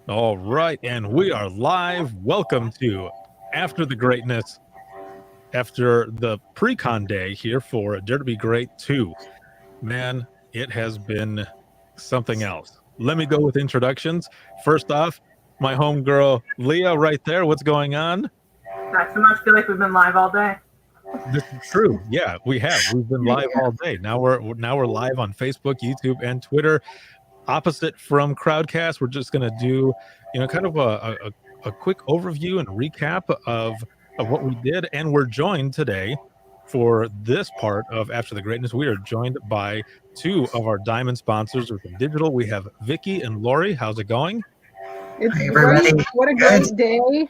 All right, and we are live. Welcome to After the Greatness, after the pre-con day here for Dare to Be Great 2. Man, it has been something else. Let me go with introductions. First off, my homegirl, Leah, right there. What's going on? Not so much. Feel like we've been live all day. This is true. Yeah, we have. We've been live all day. Now we're live on Facebook, YouTube, and Twitter. Opposite from Crowdcast, we're just going to do, kind of a quick overview and recap of what we did. And we're joined today for this part of After the Greatness. We are joined by two of our diamond sponsors within digital. We have Vicky and Lori. How's it going? It's Hi, everybody. great. What a great day.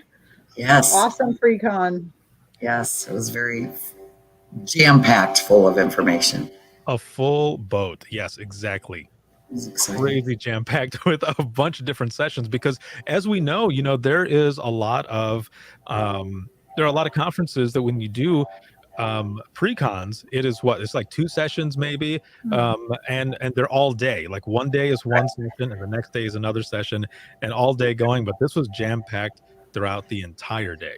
Yes. Awesome pre-con. Yes, it was very jam-packed full of information. A full boat. Yes, exactly. Crazy jam-packed with a bunch of different sessions because, as we know, there is a lot of there are a lot of conferences that when you do pre-cons, it's like 2 sessions maybe, and they're all day. Like one day is one session and the next day is another session, and all day going. But this was jam-packed throughout the entire day.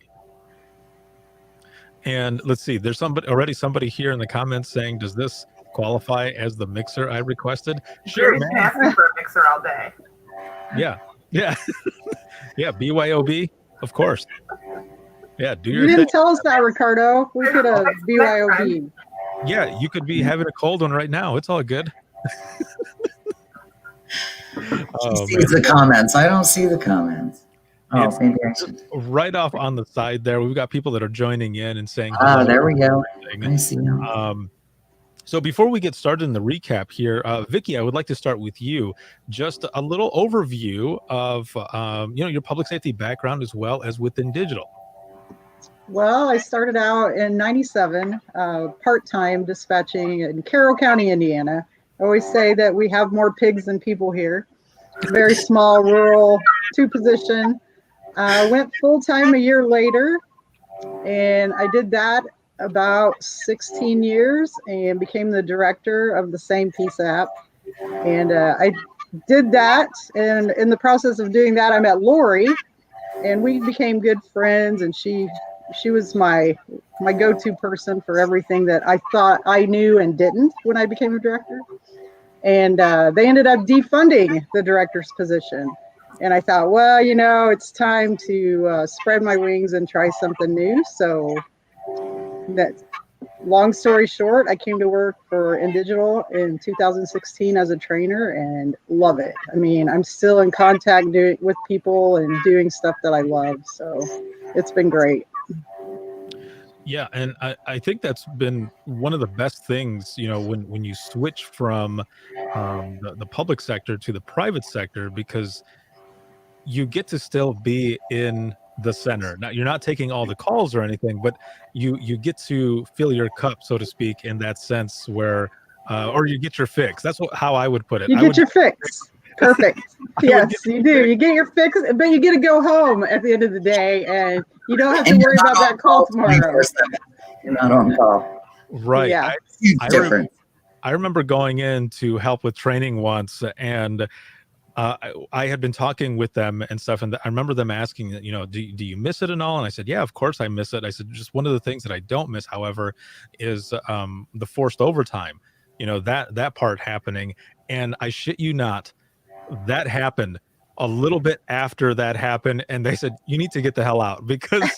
And let's see, there's somebody here in the comments saying, does this qualify as the mixer I requested? Sure, man. Asking for a mixer all day. Yeah. Yeah, BYOB, of course. Yeah, do your You didn't thing. tell us that, Ricardo. We could have BYOB. Yeah, you could be having a cold one right now. It's all good. She sees the comments. I don't see the comments. Oh, maybe I should. Right off on the side there, we've got people that are joining in and saying, "Ah, there we go." I see them. So before we get started in the recap here, Vicky, I would like to start with you. Just a little overview of your public safety background as well as within digital. Well, I started out in '97, part-time dispatching in Carroll County, Indiana. I always say that we have more pigs than people here. Very small, rural, 2-position. Went full-time a year later, and I did that about 16 years and became the director of the same PSAP. And I did that, and in the process of doing that, I met Lori, and we became good friends, and she was my go-to person for everything that I thought I knew and didn't when I became a director. And they ended up defunding the director's position. And I thought, well, it's time to spread my wings and try something new. So that, long story short, I came to work for InDigital in 2016 as a trainer and love it. I mean, I'm still in contact with people and doing stuff that I love. So it's been great. Yeah, and I think that's been one of the best things, when you switch from the public sector to the private sector, because you get to still be in the center. Now, you're not taking all the calls or anything, but you get to fill your cup, so to speak, in that sense where, or you get your fix. That's how I would put it. You get your fix. Perfect. Yes, you do. You get your fix, but you get to go home at the end of the day, and you don't have to worry about that call tomorrow. You're not on call. Right. Yeah. I remember going in to help with training once, and I had been talking with them and stuff, and I remember them asking, do you miss it and all? And I said, yeah, of course I miss it. I said, just one of the things that I don't miss, however, is the forced overtime, that part happening. And I shit you not, that happened a little bit after that happened, and they said, you need to get the hell out because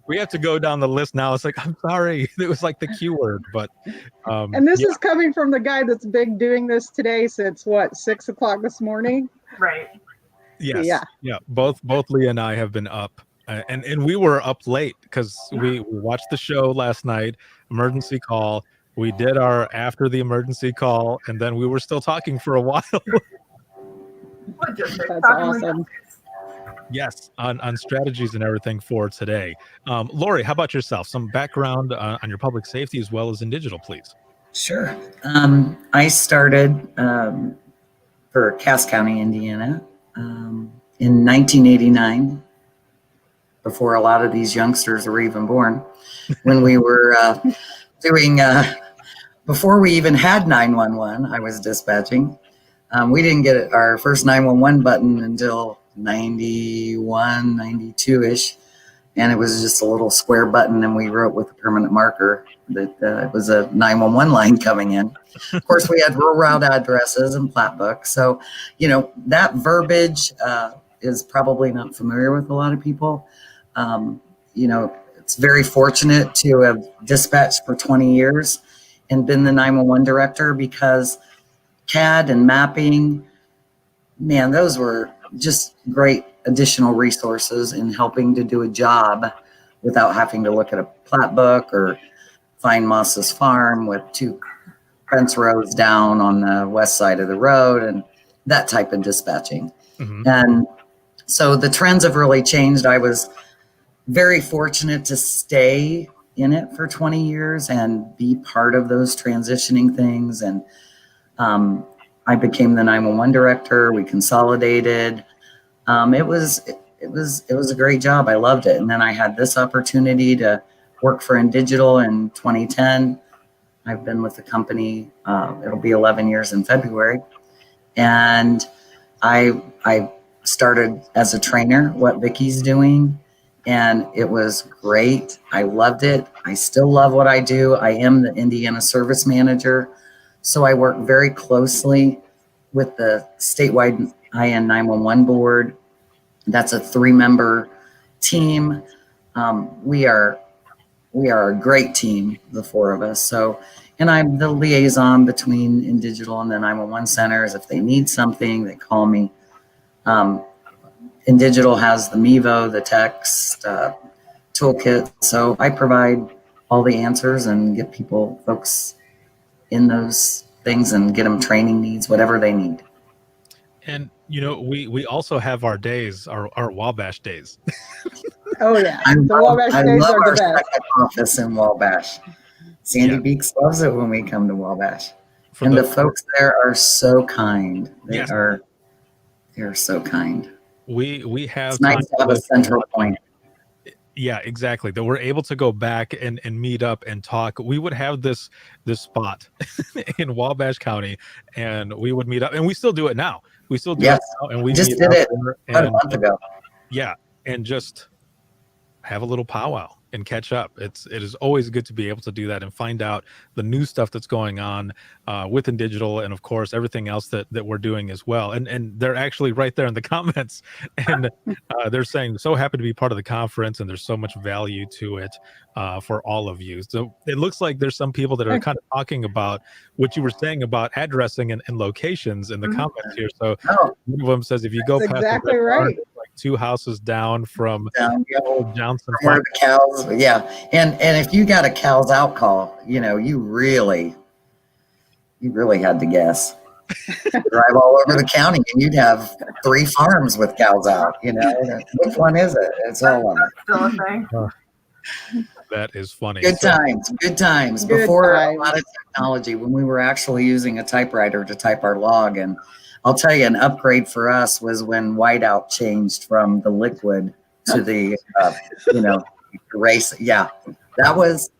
we have to go down the list now. It's like, I'm sorry, it was like the Q word, but and this is coming from the guy that's been doing this today since 6 o'clock this morning. Right. Yes. Yeah. Both Leah and I have been up, and we were up late because we watched the show last night, emergency call. We did our after the emergency call, and then we were still talking for a while. That's awesome. Yes, on strategies and everything for today. Lori, how about yourself? Some background on your public safety as well as in digital, please. Sure. I started for Cass County, Indiana in 1989, before a lot of these youngsters were even born, when we were doing, before we even had 911, I was dispatching. We didn't get our first 911 button until 91, 92-ish. And it was just a little square button, and we wrote with a permanent marker that it was a 911 line coming in. Of course, we had rural route addresses and plat books. So, that verbiage is probably not familiar with a lot of people. It's very fortunate to have dispatched for 20 years and been the 911 director, because CAD and mapping, man, those were just great additional resources in helping to do a job without having to look at a plat book or find Moss's farm with 2 fence rows down on the west side of the road and that type of dispatching. Mhm. And so the trends have really changed. I was very fortunate to stay in it for 20 years and be part of those transitioning things. And I became the 911 director. We consolidated. It was a great job. I loved it. And then I had this opportunity to work for InDigital in 2010. I've been with the company. It'll be 11 years in February. And I started as a trainer, what Vicky's doing. And it was great. I loved it. I still love what I do. I am the Indiana service manager. So I work very closely with the statewide IN 911 board. That's a 3-member team. We are a great team, the 4 of us. So, and I'm the liaison between InDigital and the 911 centers. If they need something, they call me. InDigital has the Mevo, the text toolkit. So I provide all the answers and get folks in those things and get them training needs, whatever they need. And we also have our days, our Wabash days. Oh yeah, the Wabash days love are our the best. second office in Wabash. Sandy Beeks loves it when we come to Wabash. And the folks there are so kind. They're so kind. We have It's nice to have a central point. Yeah, exactly. That we're able to go back and meet up and talk. We would have this spot in Wabash County, and we would meet up, and we still do it now. We still do it now, and we just meet did up it there a month ago. Yeah, and just have a little powwow and catch up. It is always good to be able to do that and find out the new stuff that's going on with InDigital, and of course everything else that we're doing as well. And they're actually right there in the comments, and they're saying so happy to be part of the conference, and there's so much value to it for all of you. So it looks like there's some people that are kind of talking about what you were saying about addressing and locations in the comments here. So one of them says if you go past exactly the right. like 2 houses down from old Johnson where Farm. the cows, and if you got a cows out call, you really had to guess. Drive all over the county and you'd have 3 farms with cows out. Which one is it? It's all on it. Still a thing. That is funny. Good times. Before a lot of technology, when we were actually using a typewriter to type our log. And I'll tell you, an upgrade for us was when whiteout changed from the liquid to the erase. Yeah, that was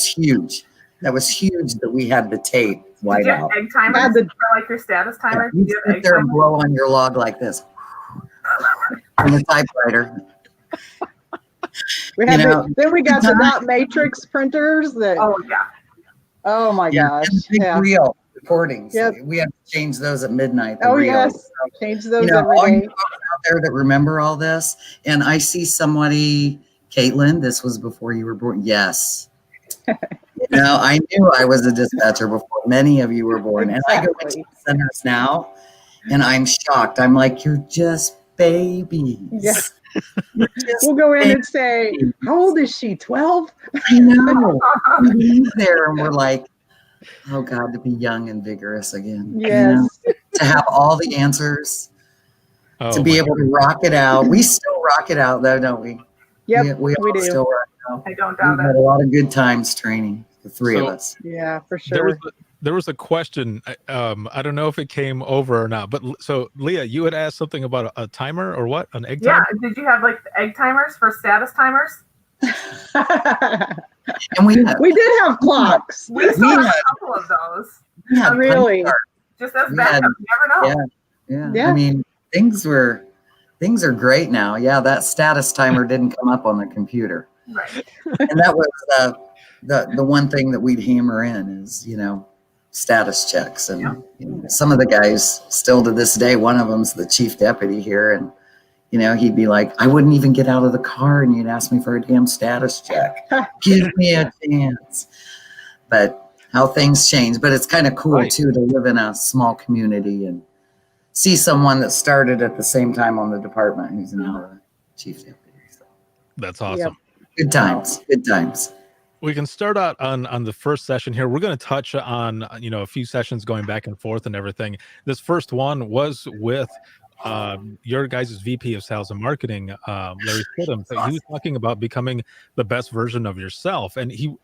huge. That was huge that we had the tape whiteout. Did you have egg timers for like your status timer? You sit there and blow on your log like this on the typewriter. Then we got the dot matrix printers that. Oh yeah. Oh my gosh. And reel recordings. Yep. We have to change those at midnight. Yes. Change those every all day. you folks out there that remember all this. And I see somebody, Caitlin, this was before you were born. Yes. I knew I was a dispatcher before many of you were born. Exactly. And I go into the centers now and I'm shocked. I'm like, you're just babies. Yes. We'll go in and say, how old is she? 12? I know. We leave there and we're like, oh God, to be young and vigorous again. Yes. To have all the answers, to be able to rock it out. We still rock it out though, don't we? Yep, we do. Still rock it out. I don't doubt We've had a lot of good times training, the 3 of us. Yeah, for sure. There was a question. I don't know if it came over or not, but so Leah, you had asked something about a timer or what? An egg timer? Yeah. Did you have like the egg timers for status timers? And we did have clocks. We still have a couple of those. Really? just as We backup. had- You never know. Yeah. I mean, things are great now. Yeah, that status timer didn't come up on the computer. Right. And that was the one thing that we'd hammer in is, status checks. And some of the guys still to this day, one of them's the chief deputy here. And, he'd be like, I wouldn't even get out of the car and you'd ask me for a damn status check. Give me a chance. But how things change. But it's kind of cool, Right. too, to live in a small community and see someone that started at the same time on the department who's now the chief deputy. So. That's awesome. Good times. Good times. We can start out on the first session here. We're going to touch on, a few sessions going back and forth and everything. This first one was with your guys' VP of Sales and Marketing, Larry Stidham. So he was talking about becoming the best version of yourself. And he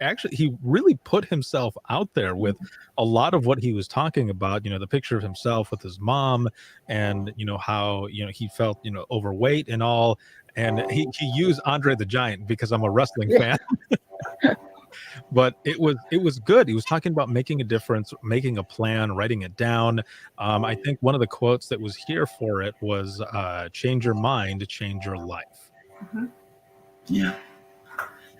really put himself out there with a lot of what he was talking about, the picture of himself with his mom and, how, he felt, overweight and all. And he used Andre the Giant because I'm a wrestling fan. But it was good. He was talking about making a difference, making a plan, writing it down. I think one of the quotes that was here for it was change your mind, change your life. Mm-hmm. Yeah.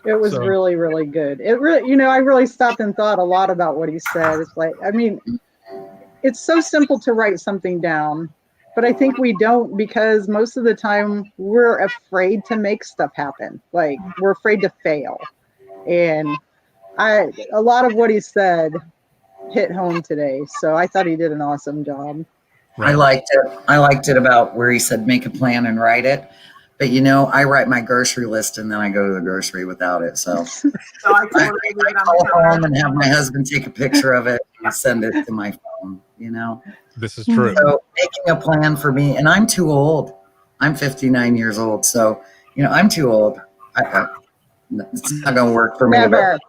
It was really, really good. It really, I really stopped and thought a lot about what he said. It's like, it's so simple to write something down, but I think we don't, because most of the time we're afraid to make stuff happen. Like, we're afraid to fail. And a lot of what he said hit home today. So I thought he did an awesome job. Right. I liked it about where he said, make a plan and write it. But I write my grocery list and then I go to the grocery without it. So I call home and have my husband take a picture of it and send it to my phone, This is true. So making a plan for me, and I'm too old. I'm 59 years old. So, I'm too old. It's not going to work for me. But I have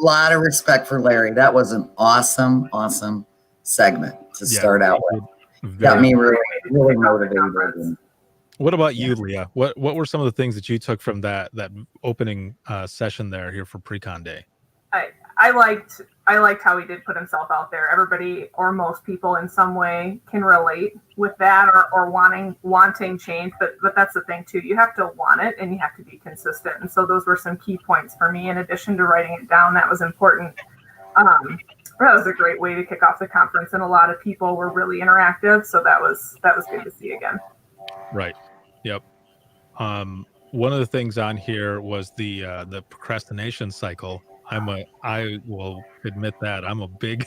a lot of respect for Larry. That was an awesome, awesome segment to start out with. Got me really, really motivated. What about you, Leah? What were some of the things that you took from that opening session there here for Pre-Con Day? I liked how he did put himself out there. Everybody, or most people in some way, can relate with that or wanting change. But that's the thing too. You have to want it and you have to be consistent. And so those were some key points for me. In addition to writing it down, that was important. That was a great way to kick off the conference, and a lot of people were really interactive. So that was good to see again. Right. Yep. One of the things on here was the procrastination cycle. I will admit that I'm a big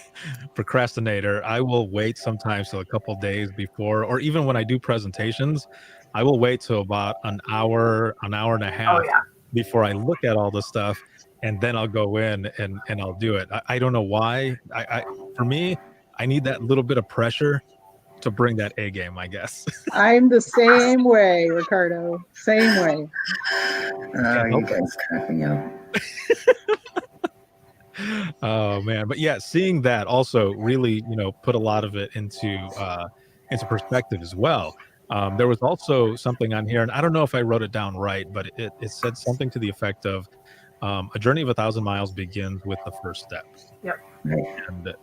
procrastinator. I will wait sometimes till a couple days before, or even when I do presentations, I will wait till about an hour and a half before I look at all the stuff, and then I'll go in and I'll do it. I don't know why. For me, I need that little bit of pressure to bring that A game, I guess. I'm the same way, Ricardo. Same way. You guys crack me up. Oh man, but yeah, seeing that also really, put a lot of it into perspective as well. There was also something on here, and I don't know if I wrote it down right, but it said something to the effect of a journey of 1,000 miles begins with the first step. Yep. And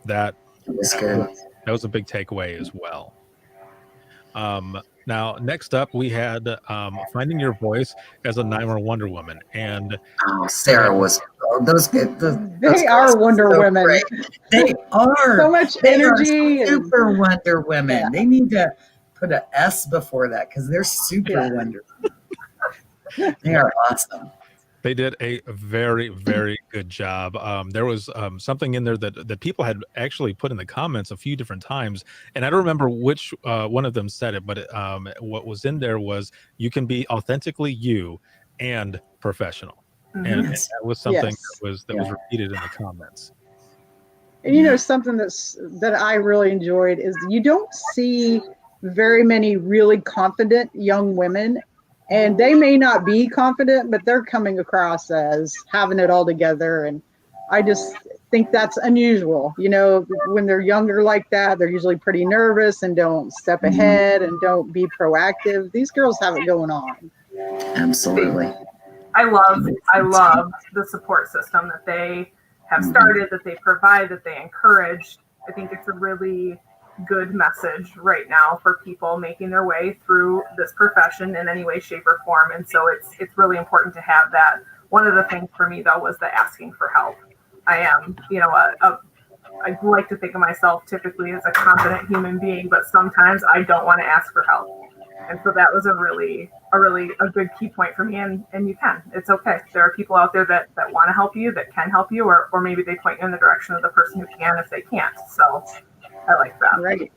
that was a big takeaway as well. Now, next up, we had finding your voice as a Nightmare Wonder Woman, and Sarah was those are Wonder Women. Great. They are so much energy. Super Wonder Women. Yeah. They need to put an S before that because they're super Wonder Women. They are awesome. They did a very, very good job. There was something in there that people had actually put in the comments a few different times, and I don't remember which one of them said it, but what was in there was you can be authentically you and professional, and that was something that was repeated in the comments. And something that I really enjoyed is you don't see very many really confident young women. And they may not be confident, but they're coming across as having it all together. And I just think that's unusual. When they're younger like that, they're usually pretty nervous and don't step ahead and don't be proactive. These girls have it going on. Absolutely. I love the support system that they have started, that they provide, that they encourage. I think it's a really good message right now for people making their way through this profession in any way, shape, or form. And so it's really important to have that. One of the things for me though was the asking for help. I am, I like to think of myself typically as a competent human being, but sometimes I don't want to ask for help. And so that was a good key point for me. And you can, it's okay. There are people out there that want to help you, that can help you, or maybe they point you in the direction of the person who can if they can't. So I like that. Right.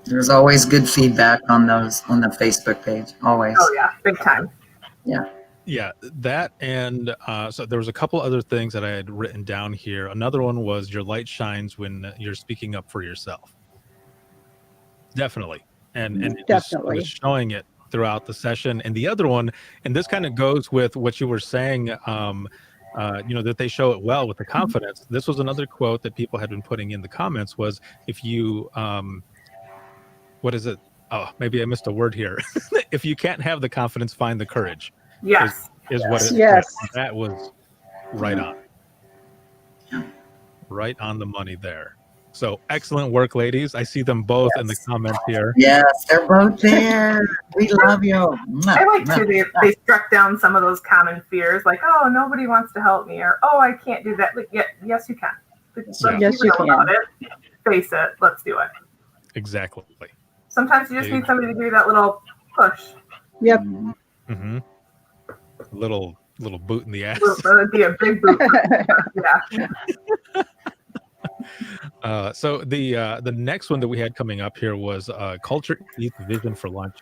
There's always good feedback on those on the Facebook page. Always. Oh yeah, big time. Yeah, that and so there was a couple other things that I had written down here. Another one was your light shines when you're speaking up for yourself. Definitely. And it was showing it throughout the session. And the other one, and this kind of goes with what you were saying, that they show it well with the confidence. This was another quote that people had been putting in the comments was, if you, what is it? Oh, maybe I missed a word here. If you can't have the confidence, find the courage. Yes. Is what it Yes. that was right on. Right on the money there. So excellent work, ladies. I see them both in the comments here. Yes, they're both there. We love you. I like too, they struck down some of those common fears, like, oh, nobody wants to help me, or oh, I can't do that. Like, yes, you can. Yes, you can. About it. Face it. Let's do it. Exactly. Sometimes you just need somebody to give you that little push. Yep. Mm-hmm. Little boot in the ass. It'd be a big boot. Yeah. So the next one that we had coming up here was Culture Eats Vision for Lunch,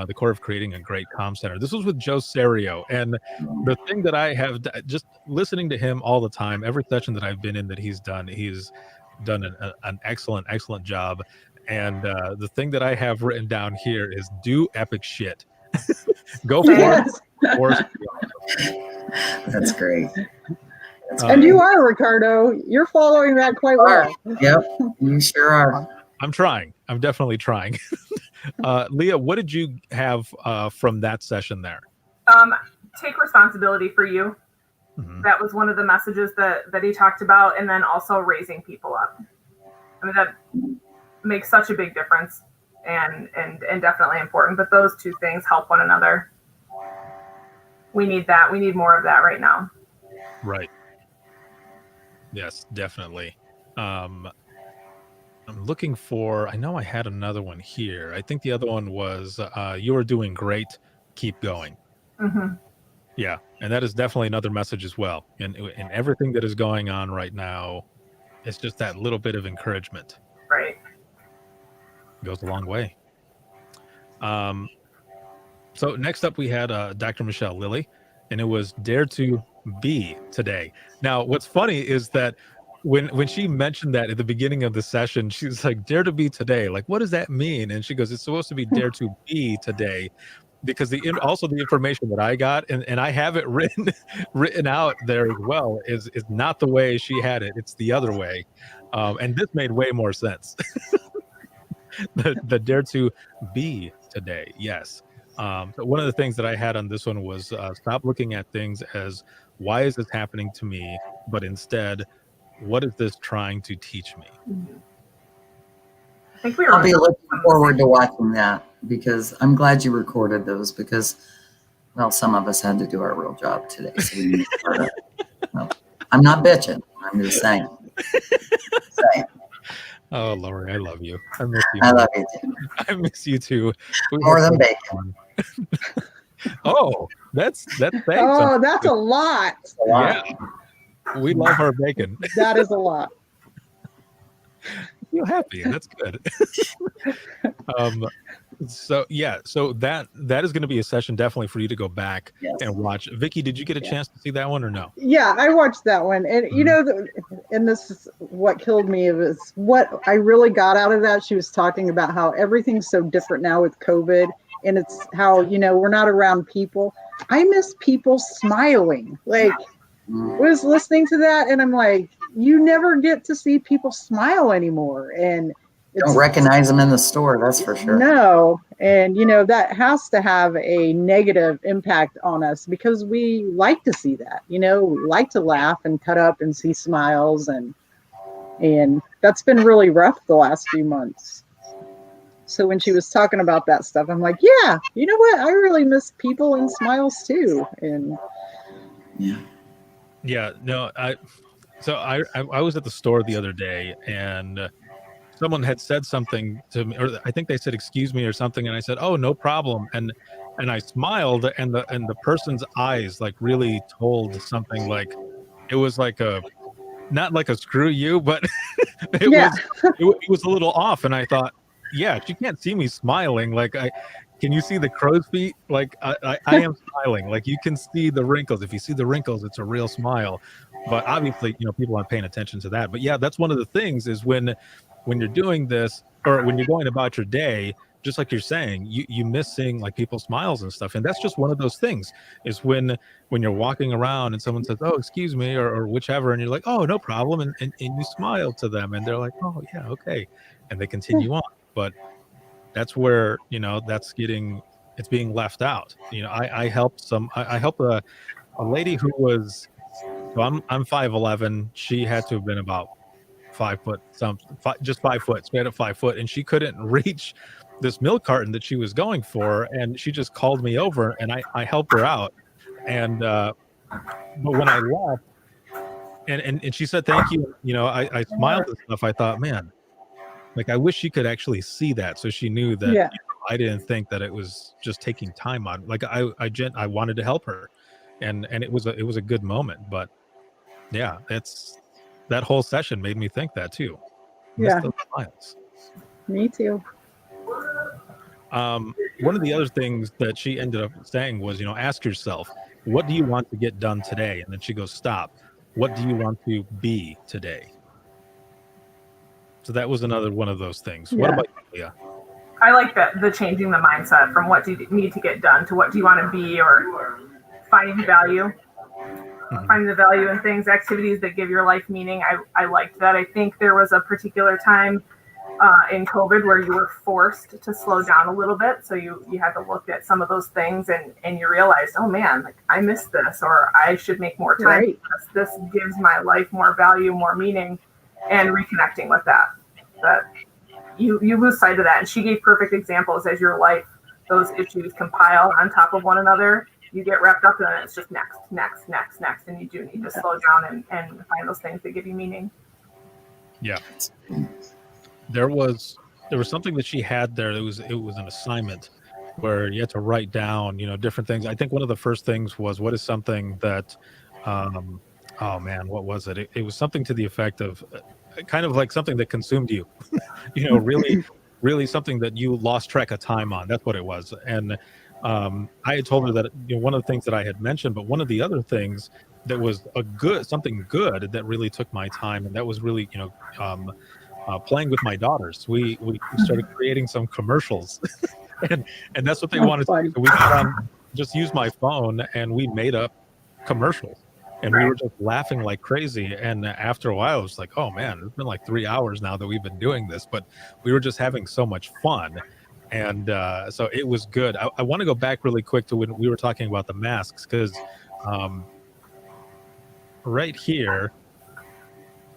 the core of creating a great comm center. This was with Joe Serio. And the thing that I have just listening to him all the time, every session that I've been in that he's done an excellent job. And the thing that I have written down here is do epic shit. Go for it. That's great. And you are, Ricardo. You're following that quite well. Yep, you sure are. I'm trying. I'm definitely trying. Leah, what did you have from that session there? Take responsibility for you. Mm-hmm. That was one of the messages that he talked about. And then also raising people up. I mean, that makes such a big difference and definitely important. But those two things help one another. We need that. We need more of that right now. Right. Yes, definitely. I'm looking for, I know I had another one here. I think the other one was, you are doing great. Keep going. Mm-hmm. Yeah. And that is definitely another message as well. And everything that is going on right now, it's just that little bit of encouragement. Right. Goes a long way. So next up we had Dr. Michelle Lilly, and it was Dare to Be Today. Now, what's funny is that when she mentioned that at the beginning of the session, she's like, Dare to Be Today. Like, what does that mean? And she goes, it's supposed to be Dare to Be Today, because also the information that I got, and I have it written out there as well, is not the way she had it. It's the other way. And this made way more sense. the Dare to Be Today. Yes. So one of the things that I had on this one was stop looking at things as why is this happening to me, but instead, what is this trying to teach me? I think I'll be looking forward to watching that, because I'm glad you recorded those, because, well, some of us had to do our real job today. So we need to start up. Well, I'm not bitching. I'm just saying. Oh, Lori, I love you. I miss you. I love you too. I miss you too. More than bacon. Oh, that's thanks. Oh, that's a lot. Yeah, we love our bacon. That is a lot. Feel happy. That's good. So that is going to be a session definitely for you to go back and watch. Vicky, did you get a chance to see that one or no? Yeah, I watched that one, and you know, and this is what killed me. It was what I really got out of that. She was talking about how everything's so different now with COVID, and it's how, you know, we're not around people. I miss people smiling. Like, was listening to that, and I'm like, you never get to see people smile anymore, and don't recognize them in the store, that's for sure. No, and you know, that has to have a negative impact on us, because we like to see that. You know, we like to laugh and cut up and see smiles, and that's been really rough the last few months. So when she was talking about that stuff, I'm like, yeah, you know what? I really miss people and smiles too. And Yeah, no, I was at the store the other day, and someone had said something to me, or I think they said excuse me or something, and I said, oh, no problem, and I smiled, and the person's eyes like really told something, like it was like a, not like a screw you, but yeah, it was a little off, and I thought, yeah, she can't see me smiling, like can you see the crow's feet? Like I am smiling, like you can see the wrinkles. If you see the wrinkles, it's a real smile. But obviously, people aren't paying attention to that. But yeah, that's one of the things, is when you're doing this, or when you're going about your day, just like you're saying, you miss seeing like people's smiles and stuff. And that's just one of those things, is when you're walking around and someone says, oh, excuse me, or whichever, and you're like, oh, no problem, and you smile to them, and they're like, oh yeah, okay, and they continue on. But that's where it's being left out. I helped a lady who was, so I'm 5'11". She had to have been about 5 foot something, just 5 foot, straight up 5 foot, and she couldn't reach this milk carton that she was going for, and she just called me over, and I helped her out. And but when I left, and she said thank you, I smiled and stuff. I thought, man, like I wish she could actually see that, so she knew that yeah, I didn't think that it was just taking time on. Like I wanted to help her, and it was a good moment. But yeah, that whole session made me think that too. Miss yeah, those smiles. me too. One of the other things that she ended up saying was, ask yourself, what do you want to get done today? And then she goes, stop. What do you want to be today? So that was another one of those things. Yeah. What about you, Leah? I like that, the changing the mindset from what do you need to get done to what do you want to be, or finding value. Finding the value in things, activities that give your life meaning. I liked that. I think there was a particular time in COVID where you were forced to slow down a little bit. So you had to look at some of those things, and you realized, oh man, like I missed this, or I should make more time. Right. This gives my life more value, more meaning, and reconnecting with that you lose sight of that. And she gave perfect examples. As your life, those issues compile on top of one another, you get wrapped up in it. It's just next, and you do need to slow down and find those things that give you meaning. Yeah, there was something that she had there. It was an assignment where you had to write down different things. I think one of the first things was, what is something that oh man, what was it? It was something to the effect of kind of like something that consumed you, really something that you lost track of time on. That's what it was. And I had told her that one of the things that I had mentioned, but one of the other things that was something good that really took my time, and that was really playing with my daughters. We started creating some commercials, and that's what they wanted to do. So we got on, just use my phone, and we made up commercials. And we were just laughing like crazy. And after a while, it was like, oh man, it's been like 3 hours now that we've been doing this, but we were just having so much fun. And so it was good. I want to go back really quick to when we were talking about the masks, because right here,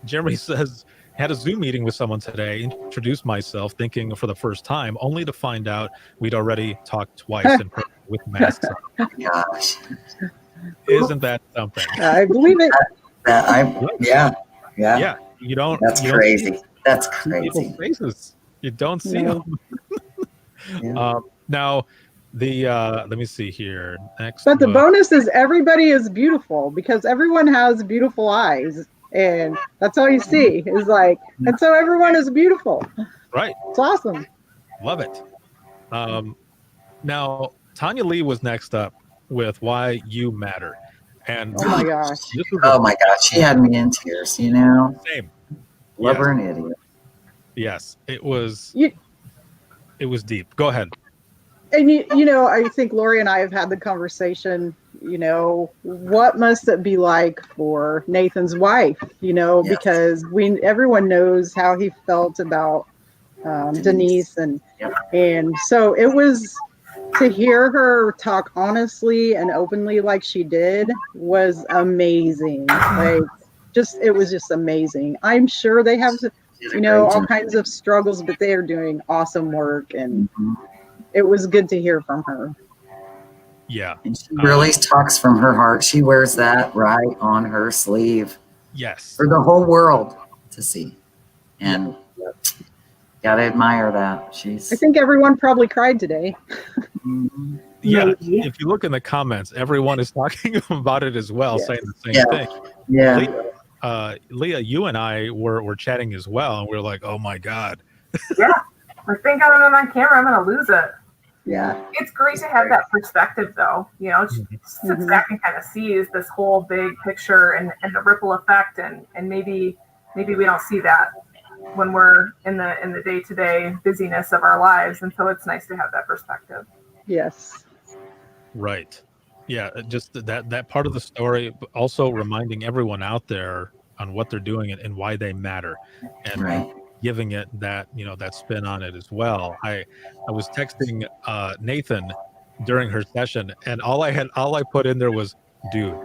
Jeremy says, had a Zoom meeting with someone today, introduced myself thinking for the first time, only to find out we'd already talked twice in person with masks on. Gosh. Isn't that something? I believe it. Yeah. You don't. That's crazy. That's crazy. People's faces. You don't see No. them. Yeah. Now, the let me see here. Next, But the bonus is everybody is beautiful, because everyone has beautiful eyes, and that's all you see is like, and so everyone is beautiful. right. It's awesome. Love it. Now, Tanya Lee was next up with Why You Matter. And Oh my gosh. this was Oh my God, she had me in tears. same. Love Yes. her an idiot. Yes, it was. You- It was deep. Go ahead. And I think Lori and I have had the conversation, what must it be like for Nathan's wife, Yes. because everyone knows how he felt about Denise. And so it was, to hear her talk honestly and openly like she did was amazing. Like, it was just amazing. I'm sure they have you know, all kinds of struggles, but they are doing awesome work, and it was good to hear from her. Yeah. And she really talks from her heart. She wears that right on her sleeve. Yes. For the whole world to see. And gotta admire that. I think everyone probably cried today. Yeah. Maybe. If you look in the comments, everyone is talking about it as well, saying the same thing. Yeah. Leah, you and I were chatting as well, and we were like, "Oh my God!" Yeah, like thank God I'm on camera. I'm gonna lose it. Yeah, It's great to have that perspective, though. You know, sits back and kind of sees this whole big picture and the ripple effect, and maybe we don't see that when we're in the day-to-day busyness of our lives, and so it's nice to have that perspective. yes. Right. Yeah. Just that part of the story, but also reminding everyone out there on what they're doing and why they matter, and giving it that, you know, that spin on it as well. I was texting Nathan during her session, and all I put in there was "dude,"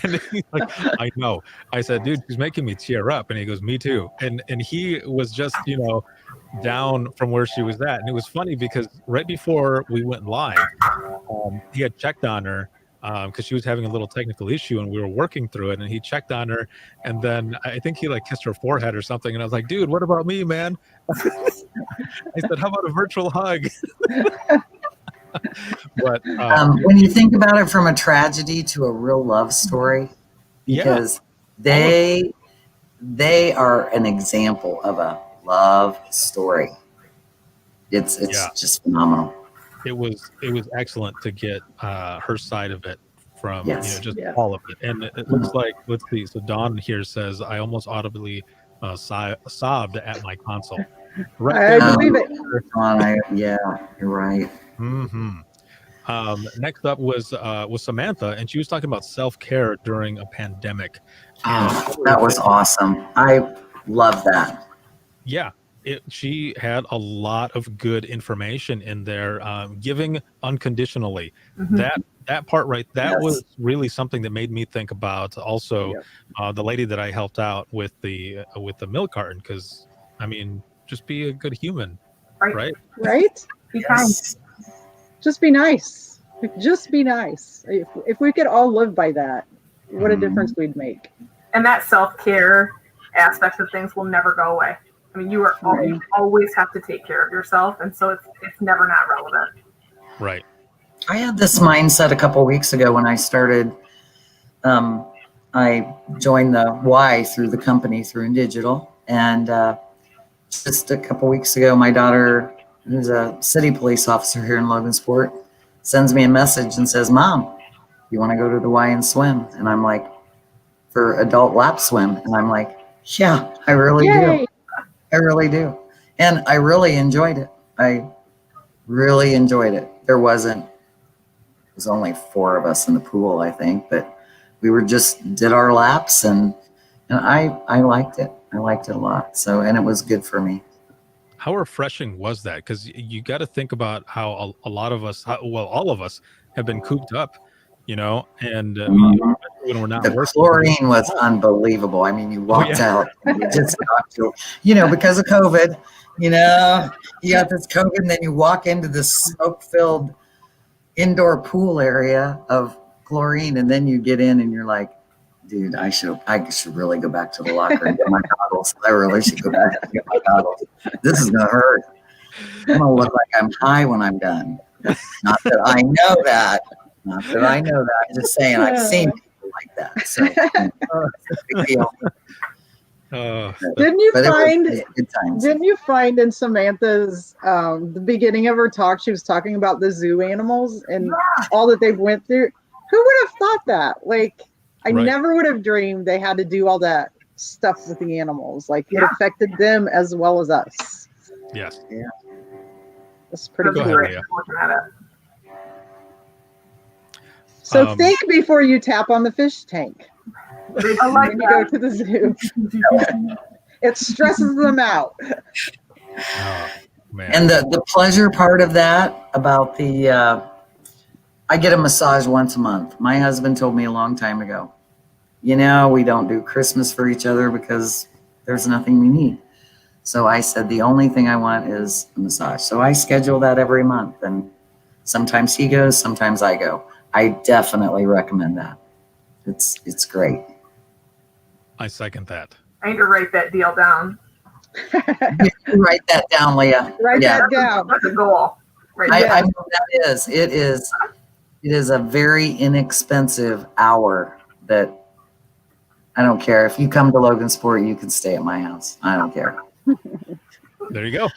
and he's like, "I know." I said, "Dude, she's making me tear up," and he goes, "Me too." And he was just, you know, down from where she was at, and it was funny because right before we went live, he had checked on her because she was having a little technical issue, and we were working through it, and he checked on her, and then I think he like kissed her forehead or something, and I was like, "Dude, what about me, man?" I said, "How about a virtual hug?" But when you think about it from a tragedy to a real love story, because they are an example of a love story. It's just phenomenal. It was excellent to get her side of it from you know, just all of it. And it looks like, let's see, so Dawn here says, "I almost audibly sobbed at my console." Right. I believe it. Yeah, you're right. Next up was Samantha, and she was talking about self-care during a pandemic. That was awesome. I love that. Yeah. She had a lot of good information in there, giving unconditionally. That part was really something that made me think about also the lady that I helped out with the milk carton, because I mean, just be a good human, right? Be kind. Just be nice. Just be nice. If we could all live by that, what a difference we'd make. And that self-care aspect of things will never go away. I mean, you always have to take care of yourself, and so it's never not relevant. Right. I had this mindset a couple of weeks ago when I started. I joined the Y through the company through Digital, and just a couple of weeks ago, my daughter, who's a city police officer here in Logansport, sends me a message and says, "Mom, you want to go to the Y and swim?" And I'm like, for adult lap swim, and I'm like, "Yeah, I really do. I really do." And I really enjoyed it. I really enjoyed it. There was only 4 of us in the pool, I think, but we did our laps, and I liked it. I liked it a lot. So, and it was good for me. How refreshing was that? Because you got to think about how a lot of us, all of us, have been cooped up, you know, and when we're not the working. Chlorine was unbelievable. I mean, you walked out, and you just got to, you know, because of COVID, you know, you got this COVID, and then you walk into this smoke-filled indoor pool area of chlorine, and then you get in, and you're like, "Dude, I should really go back to the locker and get my goggles. I really should go back and get my goggles. This is gonna hurt. I'm gonna look like I'm high when I'm done." Not that I know that. Not that I know that. I'm just saying I've seen people like that. So it's a big deal. Didn't you find in Samantha's the beginning of her talk, she was talking about the zoo animals and all that they went through? Who would have thought that? Like, I never would have dreamed they had to do all that stuff with the animals. Like, it affected them as well as us. Yes. Yeah. That's pretty cool. Looking at it. So think before you tap on the fish tank. I like when you go to the zoo. It stresses them out. Oh, man. And the pleasure part of that about I get a massage once a month. My husband told me a long time ago, you know, we don't do Christmas for each other because there's nothing we need. So I said, the only thing I want is a massage. So I schedule that every month, and sometimes he goes, sometimes I go. I definitely recommend that. It's great. I second that. I need to write that deal down. Write that down, Leah. Write that down. That's a goal. Right. I know that is. It is a very inexpensive hour that I don't care. If you come to Logansport, you can stay at my house. I don't care. There you go.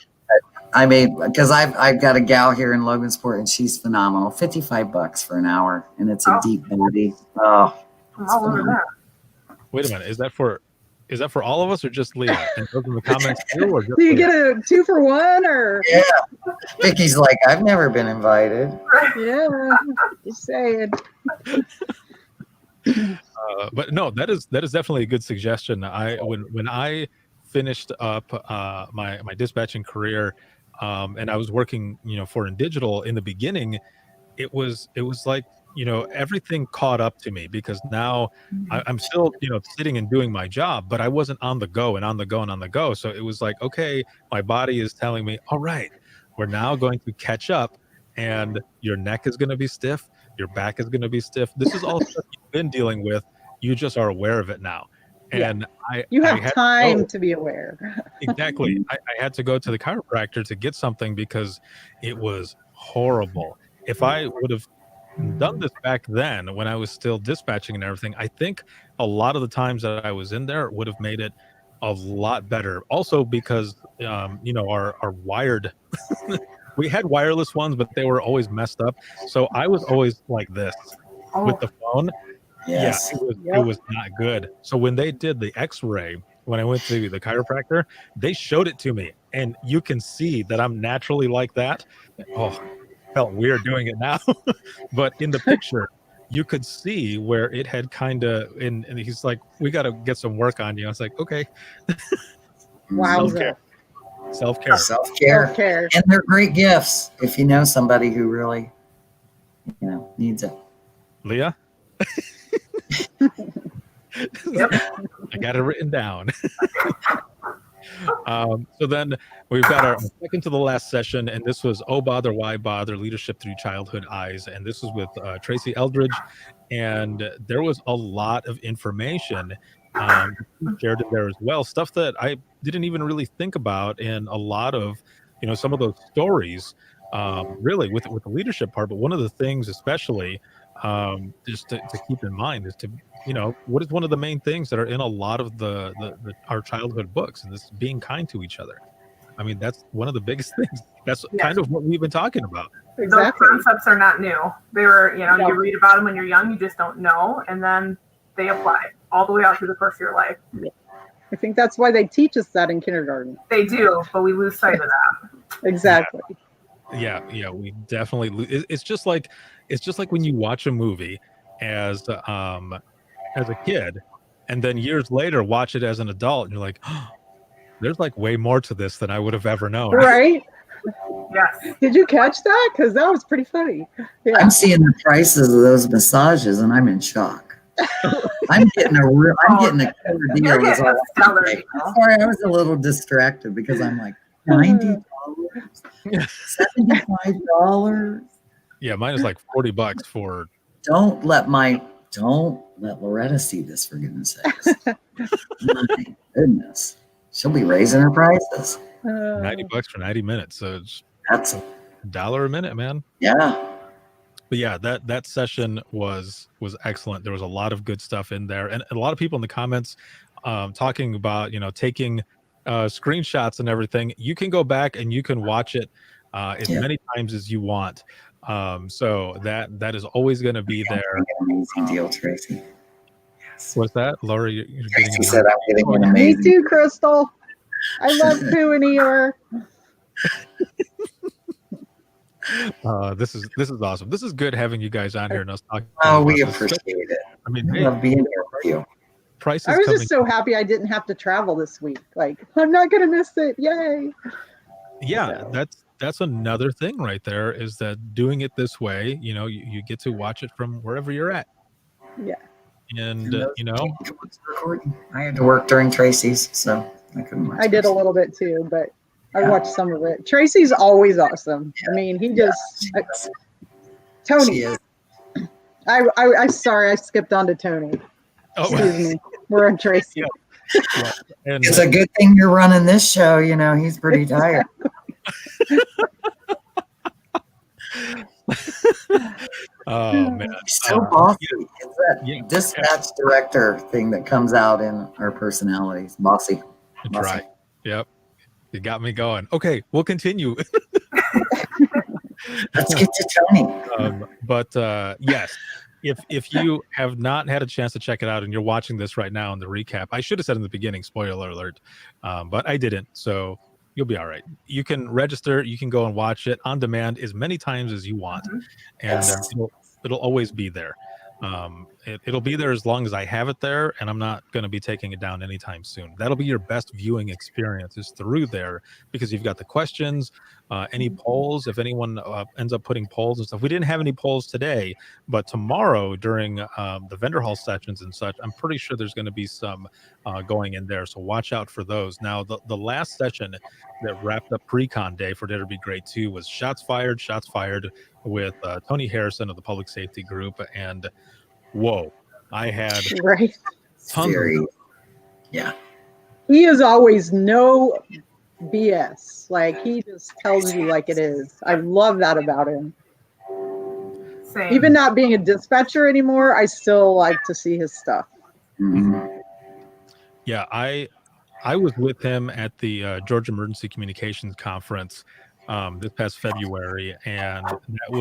I mean, because I've got a gal here in Logansport, and she's phenomenal. $55 for an hour, and it's a deep body. Oh, I'm all over that. Wait a minute. Is that for all of us or just Leah? And those in the comments too, or just Do you Leah? get a 2-for-1 or? yeah. Vicky's like, I've never been invited. Yeah, just saying. But no, that is definitely a good suggestion. When I finished up my dispatching career, and I was working, for InDigital in the beginning, it was like, everything caught up to me, because now I'm still, sitting and doing my job, but I wasn't on the go and on the go and on the go. So it was like, okay, my body is telling me, all right, we're now going to catch up, and your neck is going to be stiff. Your back is going to be stiff. This is all stuff you've been dealing with. You just are aware of it now. And You I have had time go. to be aware. Exactly. I had to go to the chiropractor to get something because it was horrible. If I would have done this back then when I was still dispatching and everything, I think a lot of the times that I was in there would have made it a lot better. Also because, our wired, we had wireless ones, but they were always messed up. So I was always like this with the phone. Yes. Yeah, it was not good. So when they did the x-ray, when I went to the chiropractor, they showed it to me, and you can see that I'm naturally like that. Oh, felt weird doing it now. But in the picture, you could see where it had kind of, and he's like, we got to get some work on you. I was like, okay. Wow. Self-care. Self-care. And they're great gifts if you know somebody who really, needs it. Leah? Yep. I got it written down. So then we've got our second to the last session, and this was "Oh Bother, Why Bother: Leadership Through Childhood Eyes," and this was with Tracy Eldridge, and there was a lot of information shared in there as well, stuff that I didn't even really think about, and a lot of some of those stories really with the leadership part. But one of the things especially just to keep in mind is to what is one of the main things that are in a lot of the our childhood books, and this is being kind to each other. I mean, that's one of the biggest things. That's kind of what we've been talking about. Exactly. Those concepts are not new. They were, you read about them when you're young, you just don't know, and then they apply all the way out through the first year of life. I think that's why they teach us that in kindergarten. They do, but we lose sight of that. Exactly. Yeah, we definitely. It's just like when you watch a movie as a kid, and then years later watch it as an adult, and you're like, oh, there's like way more to this than I would have ever known. Right? Yes. Did you catch that? Because that was pretty funny. Yeah. I'm seeing the prices of those massages, and I'm in shock. I'm getting a killer deal. You're getting a stellar deal. Sorry, I was a little distracted because I'm like, $90, $75. Yeah, mine is like $40 for. Don't let Loretta see this, for goodness sakes. My goodness, she'll be raising her prices. $90 for 90 minutes, so That's $1 a minute, man. Yeah. But yeah, that session was excellent. There was a lot of good stuff in there, and a lot of people in the comments talking about taking screenshots and everything. You can go back and you can watch it as many times as you want. So that is always going to be there. Amazing deal, Tracy. Yes. What's that, Lori? You're Tracy said I'm getting an amazing. Me too, Crystal. I love Pooh and Eeyore. This is awesome. This is good having you guys on here and us talking. Oh, we appreciate it. I mean, I love being here with you. Prices. I was just so happy I didn't have to travel this week. Like, I'm not gonna miss it. Yay! Yeah, that's another thing right there, is that doing it this way, you get to watch it from wherever you're at. Yeah. And I had to work during Tracy's, so I couldn't watch I did a wrestling. little bit too, but I Yeah. watched some of it. Tracy's always awesome. I mean, he just She Tony. is. I sorry, I skipped on to Tony. Oh, Excuse me. We're on Tracy. yeah. And It's a good thing you're running this show. You know, he's pretty tired. oh man, He's so bossy. It's that yeah, dispatch director thing that comes out in our personalities. Bossy. that's Bossy. right. Yep, you got me going. Okay, we'll continue. Let's get to Tony. But yes, if you have not had a chance to check it out and you're watching this right now in the recap, I should have said in the beginning, spoiler alert, but I didn't. So you'll be all right. You can register. You can go and watch it on demand as many times as you want, and Yes. it'll always be there. It'll be there as long as I have it there, and I'm not going to be taking it down anytime soon. That'll be your best viewing experience is through there, because you've got the questions, any polls. If anyone ends up putting polls and stuff, we didn't have any polls today, but tomorrow during the vendor hall sessions and such, I'm pretty sure there's going to be some going in there. So watch out for those. Now, the last session that wrapped up pre-con day for Dare to Be Great 2 was Shots Fired with Tony Harrison of the Public Safety Group, and whoa, I had Right. tons Very, of yeah. He is always no BS. Like he just tells you like it is. I love that about him. Same. Even not being a dispatcher anymore, I still like to see his stuff. Mhm. yeah, I was with him at the Georgia Emergency Communications Conference this past February, and it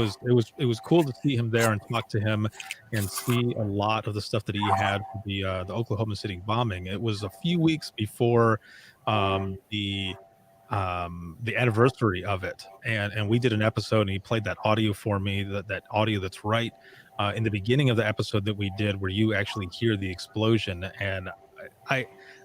was cool to see him there and talk to him and see a lot of the stuff that he had for the Oklahoma City bombing. It was a few weeks before the anniversary of it, and we did an episode, and he played that audio for me, that audio that's right in the beginning of the episode that we did, where you actually hear the explosion. And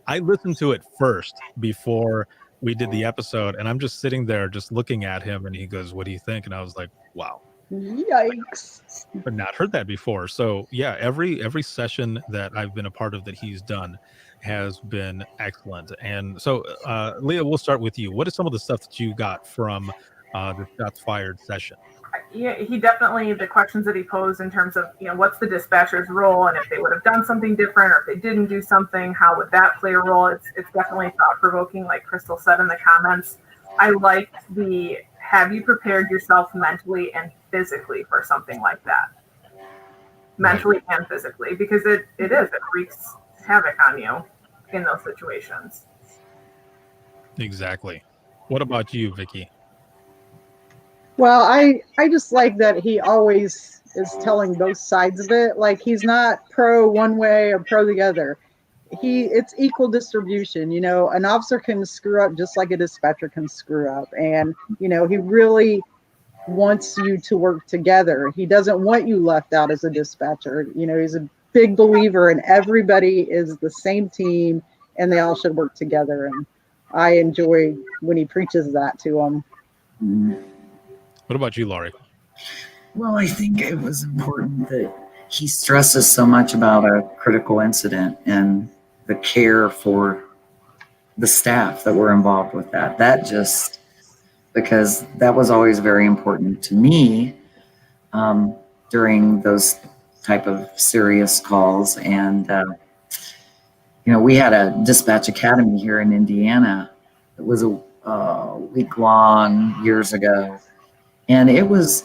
I listened to it first before we did the episode, and I'm just sitting there just looking at him, and he goes, "What do you think?" And I was like, wow, Yikes. but not heard that before. So yeah, every session that I've been a part of that he's done has been excellent. And so Leah, we'll start with you. What is some of the stuff that you got from the Shots Fired session? Yeah, he definitely, the questions that he posed in terms of, what's the dispatcher's role, and if they would have done something different, or if they didn't do something, how would that play a role? It's definitely thought-provoking, like Crystal said in the comments. I liked the, have you prepared yourself mentally and physically for something like that? Mentally and physically, because it wreaks havoc on you in those situations. Exactly. What about you, Vicky? Well, I just like that he always is telling both sides of it. Like he's not pro one way or pro the other. It's equal distribution. An officer can screw up just like a dispatcher can screw up. And, he really wants you to work together. He doesn't want you left out as a dispatcher. He's a big believer in everybody is the same team and they all should work together. And I enjoy when he preaches that to them. Mhm. What about you, Lori? Well, I think it was important that he stresses so much about a critical incident and the care for the staff that were involved with that. That just, because that was always very important to me during those type of serious calls. And, we had a dispatch academy here in Indiana. It was a week long years ago. And it was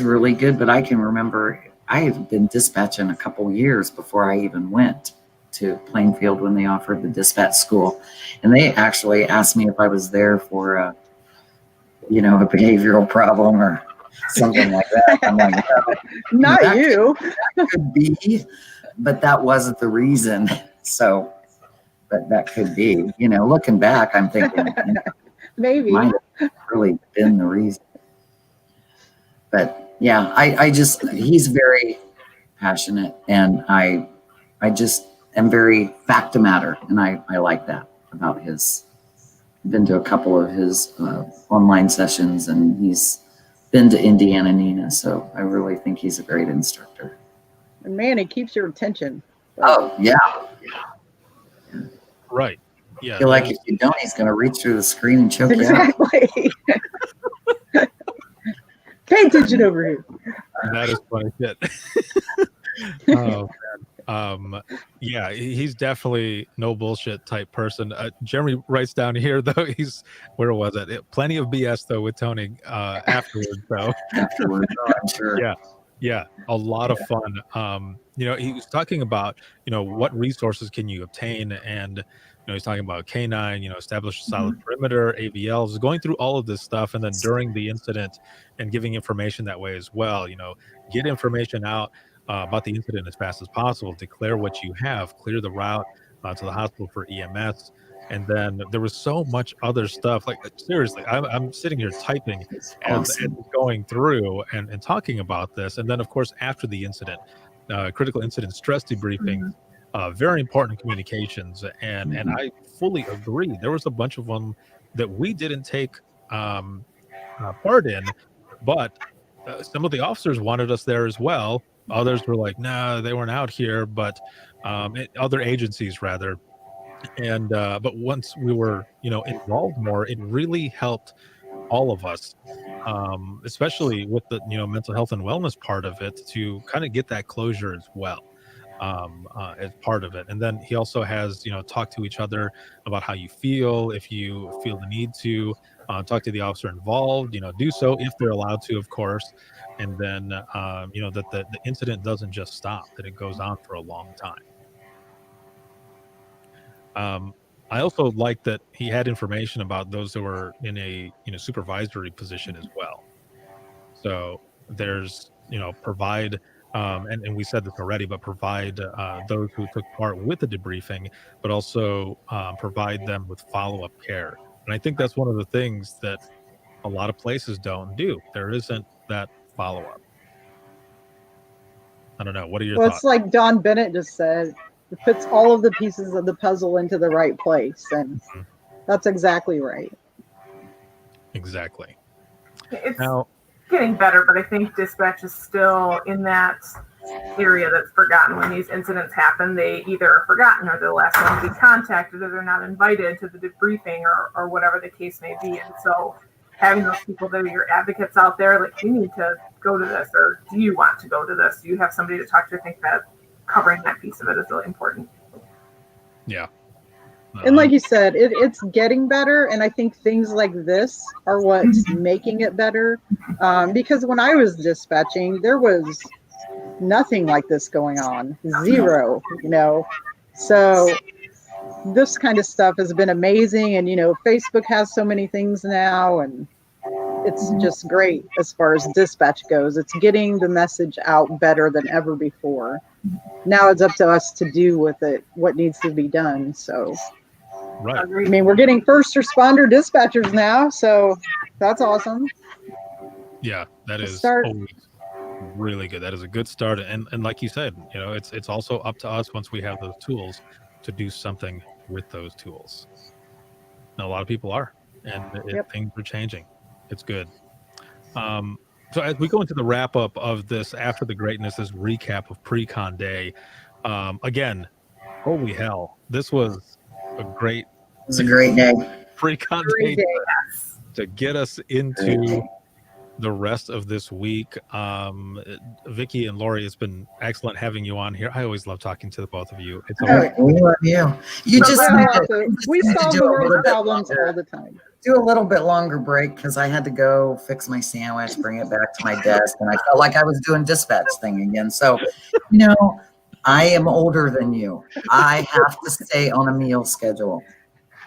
really good, but I can remember I had been dispatching a couple years before I even went to Plainfield when they offered the dispatch school. And they actually asked me if I was there for a behavioral problem or something like that. I'm like, Not that you. could be, but that wasn't the reason. So, but that could be, looking back, I'm thinking, Maybe. might have really been the reason. But yeah, I just, he's very passionate, and I just am very fact to matter. And I like that about his, been to a couple of his online sessions, and he's been to Indiana Nina. So I really think he's a great instructor. And man, he keeps your attention. Oh yeah. Right. Yeah. I feel like if you don't, he's going to reach through the screen and choke you out. Exactly. Pay attention over here. That is funny shit. Oh man. Yeah, he's definitely no bullshit type person. Jeremy writes down here though, where was it? Plenty of BS though with Tony afterwards though. Afterwards, I'm sure. Yeah, a lot of fun. He was talking about, what resources can you obtain, and he's talking about K9, establish a solid perimeter, AVLs, going through all of this stuff, and then during the incident and giving information that way as well. Get information out about the incident as fast as possible, declare what you have, clear the route to the hospital for EMS. And then there was so much other stuff. Like seriously, I'm sitting here typing as going through and talking about this. And then of course after the incident, critical incident stress debriefing, very important communications. And I fully agree. There was a bunch of them that we didn't take part in, but some of the officers wanted us there as well. Others were like, nah, they weren't out here, but other agencies rather. And but once we were involved more, it really helped all of us, especially with the mental health and wellness part of it, to kind of get that closure as well, as part of it. And then he also has talk to each other about how you feel. If you feel the need to talk to the officer involved, do so if they're allowed to, of course. And then that the incident doesn't just stop, that it goes on for a long time. I also like that he had information about those who were in a supervisory position as well. So there's provide and we said this already, but provide those who took part with the debriefing, but also provide them with follow-up care. And I think that's one of the things that a lot of places don't do. There isn't that follow-up. I don't know. What are your thoughts? It's like Don Bennett just said. It puts all of the pieces of the puzzle into the right place, and that's exactly right. Exactly. It's getting better, but I think dispatch is still in that area that's forgotten. When these incidents happen, they either are forgotten, or they're the last one to be contacted, or they're not invited to the debriefing, or whatever the case may be. And so having those people that are your advocates out there, like, we need to go to this, or do you want to go to this? Do you have somebody to talk to? I think that covering that piece of it is really important. Yeah. And like you said, it's getting better. And I think things like this are what's making it better. Because when I was dispatching, there was nothing like this going on. Zero, So this kind of stuff has been amazing. And, Facebook has so many things now, and it's just great as far as dispatch goes. It's getting the message out better than ever before. Now it's up to us to do with it what needs to be done. So, right. I mean, we're getting first responder dispatchers now, so that's awesome. Yeah, that is always really good. That is a good start. And like you said, it's also up to us once we have those tools to do something with those tools. And a lot of people are, and things are changing. It's good. So as we go into the wrap up of this After the Greatness, this recap of Pre-Con Day, again, holy hell, this was a great day. Pre-Con Day to get us into the rest of this week. Vicky and Lori, it's been excellent having you on here. I always love talking to the both of you. It's we love you. We solve the world's problems all the time. Do a little bit longer break because I had to go fix my sandwich, bring it back to my desk, and I felt like I was doing dispatch thing again. So, I am older than you. I have to stay on a meal schedule.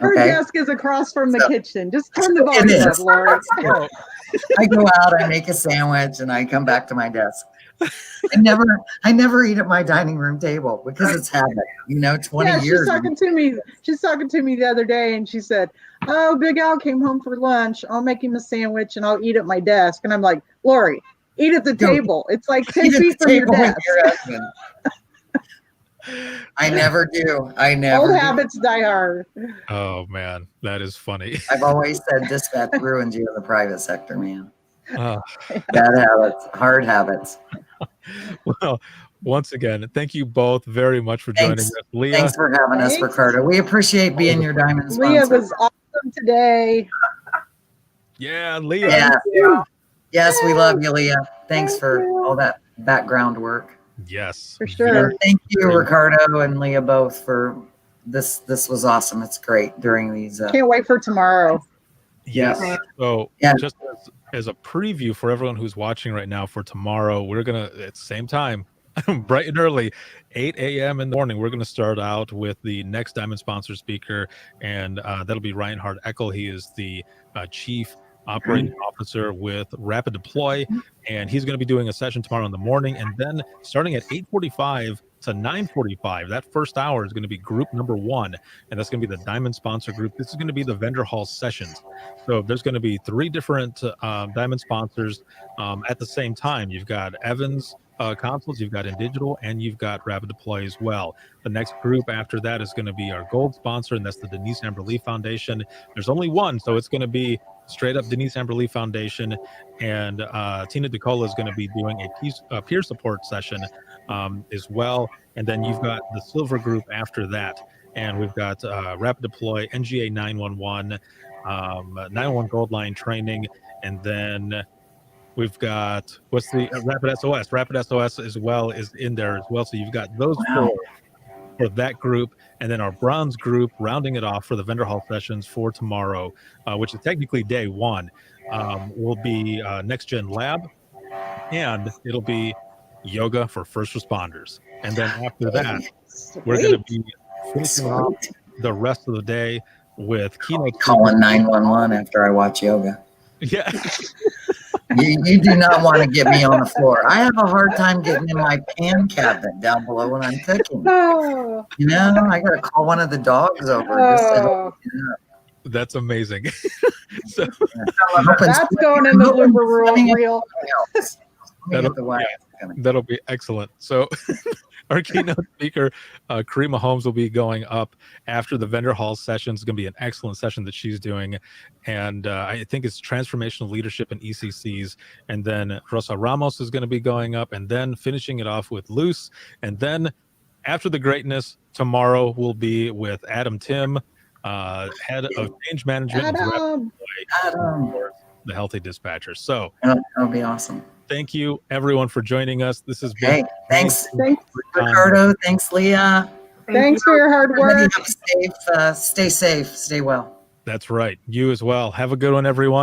Her desk is across from the kitchen. Just turn the volume up, Lori. I go out, I make a sandwich, and I come back to my desk. I never eat at my dining room table because it's habit. 20 years. She's talking to me the other day, and she said, "Oh, Big Al came home for lunch. I'll make him a sandwich, and I'll eat at my desk." And I'm like, "Lori, eat at the table. It's like 10 feet from your desk." I never do. Old habits die hard. Oh man, that is funny. I've always said dispatch ruins you in the private sector, man. Bad habits, hard habits. Well, once again, thank you both very much for joining Thanks. us. Leah, Thanks for having us, Thanks. Ricardo. We appreciate being your diamond Leah sponsor. was awesome today. yeah, Leah. Yeah. Yeah. Yes, we love you, Leah. Thanks Thank for you. all that background work. Yes, For sure. And thank you, very much. Ricardo and Leah, both for this. This was awesome. It's great during these. Can't wait for tomorrow. Yes. Yeah. So Yeah. just as a preview for everyone who's watching right now for tomorrow, we're gonna at the same time, bright and early, 8 a.m. in the morning. We're gonna start out with the next Diamond sponsor speaker, and that'll be Reinhard Eckel. He is the chief operating officer with Rapid Deploy, and he's going to be doing a session tomorrow in the morning, and then starting at 8:45 to 9:45, that first hour is going to be group number 1, and that's going to be the Diamond sponsor group. This is going to be the vendor hall sessions. So there's going to be 3 different Diamond sponsors at the same time. You've got Evans consoles, you've got In Digital, and you've got Rapid Deploy as well. The next group after that is going to be our gold sponsor, and that's the Denise Amber Lee Foundation. There's only one, so it's going to be straight up Denise Amber Lee Foundation, and Tina DeCola is going to be doing a peer support session as well. And then you've got the silver group after that, and we've got Rapid Deploy, NGA 911, 911 Gold Line training, and then we've got what's the Rapid SOS. Rapid SOS as well is in there as well. So you've got those 4 for that group, and then our bronze group rounding it off for the vendor hall sessions for tomorrow, which is technically day 1, will be Next Gen Lab, and it'll be yoga for first responders. And then after that, we're going to be finishing off the rest of the day with keynote calling 911 after I watch yoga. Yeah. You do not want to get me on the floor. I have a hard time getting in my pan cabinet down below when I'm cooking. Oh, You know, I got to call one of the dogs over. Just to help me out. That's amazing. So that's going in the blooper reel. That'll be excellent. So our keynote speaker, Karima Holmes, will be going up after the vendor hall session. It's going to be an excellent session that she's doing. And I think it's transformational leadership in ECCs. And then Rosa Ramos is going to be going up, and then finishing it off with Luce. And then after the greatness, tomorrow will be with Adam Tim, head of change management, Adam. the Healthy Dispatcher. So that'll be awesome. Thank you, everyone, for joining us. This has been thanks, Ricardo. Thanks, Leah. Thanks for your hard work. Stay safe. Stay well. That's right. You as well. Have a good one, everyone.